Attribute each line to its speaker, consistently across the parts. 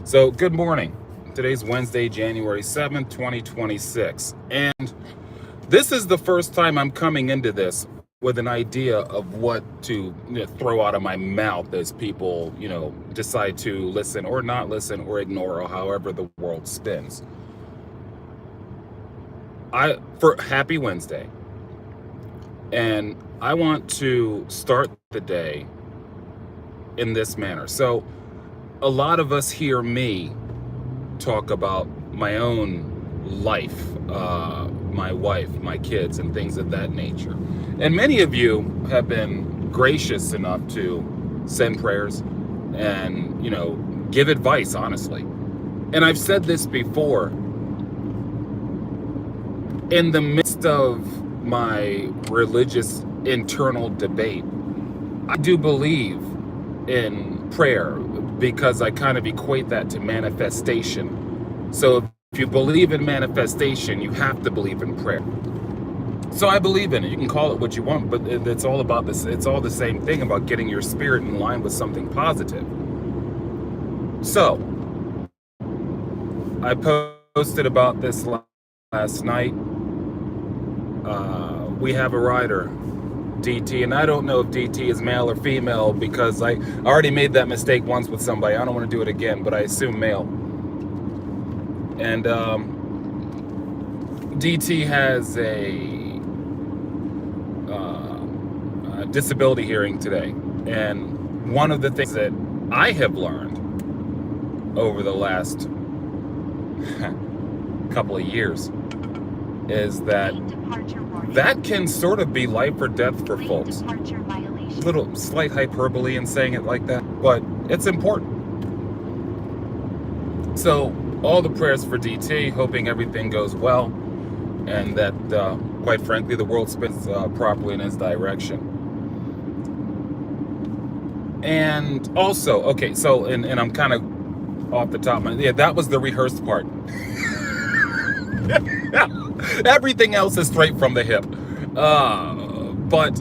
Speaker 1: So, good morning. Today's Wednesday, January 7th, 2026. And this is the first time I'm coming into this with an idea of what to throw out of my mouth as people, decide to listen or not listen or ignore or however the world spins. For Happy Wednesday. And I want to start the day in this manner. So, a lot of us hear me talk about my own life, my wife, my kids, and things of that nature. And many of you have been gracious enough to send prayers and, give advice, honestly. And I've said this before. In the midst of my religious internal debate, I do believe in prayer because I kind of equate that to manifestation. So if you believe in manifestation, you have to believe in prayer. So I believe in it. You can call it what you want, but it's all about this. It's all the same thing about getting your spirit in line with something positive. So I posted about this last night. We have a rider, DT, and I don't know if DT is male or female because I already made that mistake once with somebody. I don't want to do it again, but I assume male. And DT has a disability hearing today. And one of the things that I have learned over the last couple of years is that can sort of be life or death for folks. Little slight hyperbole in saying it like that, but it's important. So all the prayers for DT, hoping everything goes well and that, quite frankly, the world spins properly in his direction. And also, okay, so, and I'm kind of off the top of my, that was the rehearsed part. Everything else is straight from the hip. But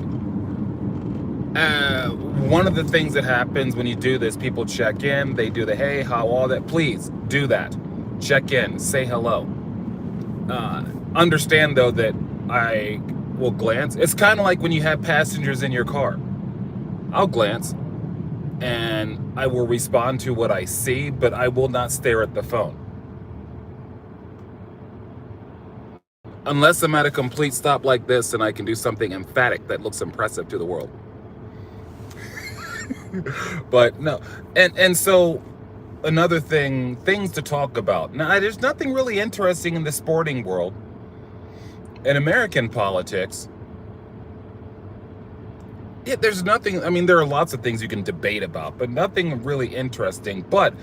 Speaker 1: one of the things that happens when you do this, people check in, they do the hey, how, all that. Please do that. Check in, say hello. Understand, though, that I will glance. It's kind of like when you have passengers in your car. I'll glance and I will respond to what I see, but I will not stare at the phone. Unless I'm at a complete stop like this and I can do something emphatic that looks impressive to the world. But no. And so another things to talk about. Now, there's nothing really interesting in the sporting world. In American politics, there's nothing, there are lots of things you can debate about, but nothing really interesting. But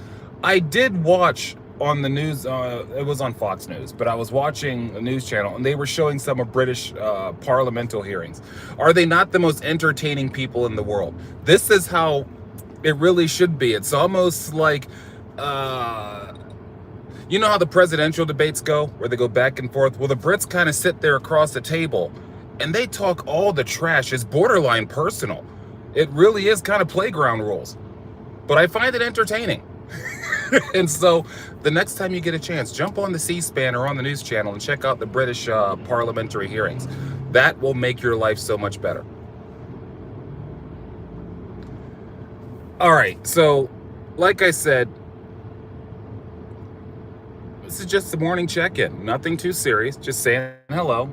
Speaker 1: I did watch on the news, it was on Fox News, but I was watching a news channel and they were showing some of British parliamentary hearings. Are they not the most entertaining people in the world? This is how it really should be. It's almost like, you know how the presidential debates go, where they go back and forth? Well, the Brits kind of sit there across the table and they talk all the trash. It's borderline personal. It really is kind of playground rules, but I find it entertaining. And so the next time you get a chance, jump on the C-SPAN or on the news channel and check out the British parliamentary hearings. That will make your life so much better. All right, so like I said, this is just a morning check-in. Nothing too serious, just saying hello.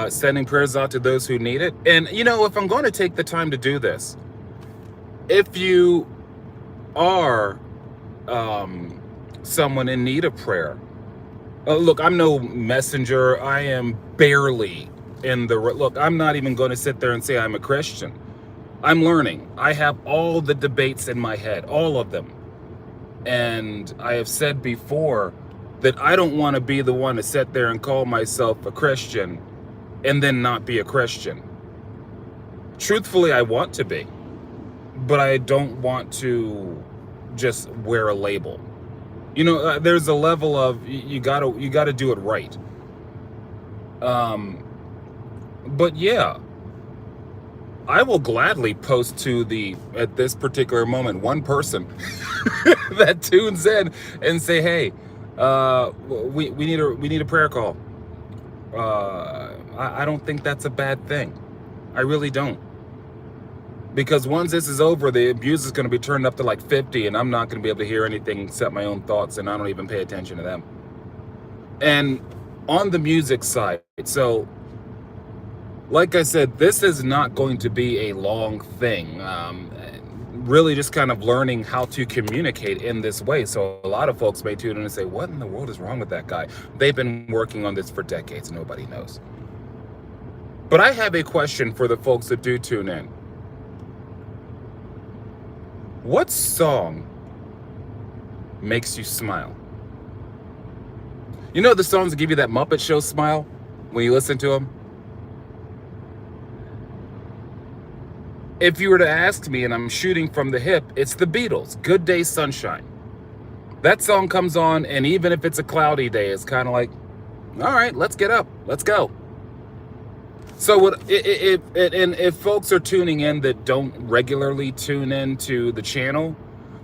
Speaker 1: Sending prayers out to those who need it. And, if I'm going to take the time to do this, if you are someone in need of prayer, look, I'm no messenger. I am barely in the look. I'm not even going to sit there and say I'm a Christian. I'm learning. I have all the debates in my head, all of them. And I have said before that I don't want to be the one to sit there and call myself a Christian and then not be a Christian. Truthfully, I want to be, but I don't want to just wear a label. There's a level of you gotta do it right. But yeah, I will gladly post to at this particular moment, one person that tunes in and say, hey, we need a prayer call. I don't think that's a bad thing. I really don't. Because once this is over, the abuse is going to be turned up to like 50, and I'm not going to be able to hear anything except my own thoughts, and I don't even pay attention to them. And on the music side, so like I said, this is not going to be a long thing. Really just kind of learning how to communicate in this way. So a lot of folks may tune in and say, what in the world is wrong with that guy? They've been working on this for decades. Nobody knows. But I have a question for the folks that do tune in. What song makes you smile? You know the songs that give you that Muppet Show smile when you listen to them? If you were to ask me, and I'm shooting from the hip, it's the Beatles, Good Day Sunshine. That song comes on, and even if it's a cloudy day, it's kind of like, all right, let's get up, let's go. So if folks are tuning in that don't regularly tune into the channel,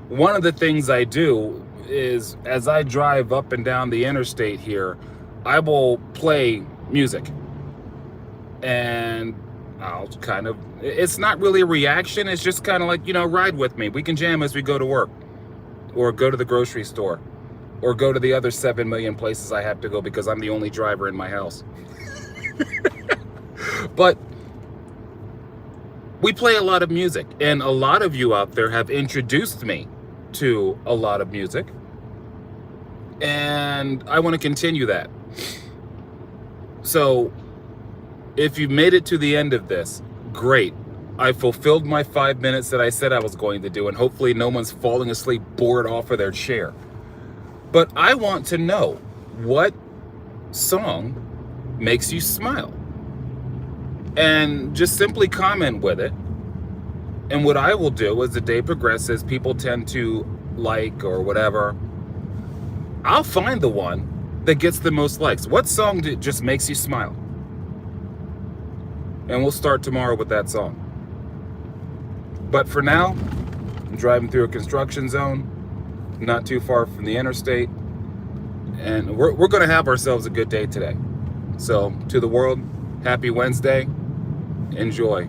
Speaker 1: one of the things I do is, as I drive up and down the interstate here, I will play music. And I'll kind of, it's not really a reaction, it's just kind of like, ride with me. We can jam as we go to work, or go to the grocery store, or go to the other 7 million places I have to go because I'm the only driver in my house. But we play a lot of music, and a lot of you out there have introduced me to a lot of music, and I want to continue that. So if you made it to the end of this, great. I fulfilled my 5 minutes that I said I was going to do, and hopefully no one's falling asleep bored off of their chair. But I want to know, what song makes you smile? And just simply comment with it. And what I will do as the day progresses, people tend to like or whatever, I'll find the one that gets the most likes. What song just makes you smile? And we'll start tomorrow with that song. But for now, I'm driving through a construction zone, not too far from the interstate, and we're going to have ourselves a good day today. So to the world, happy Wednesday. Enjoy.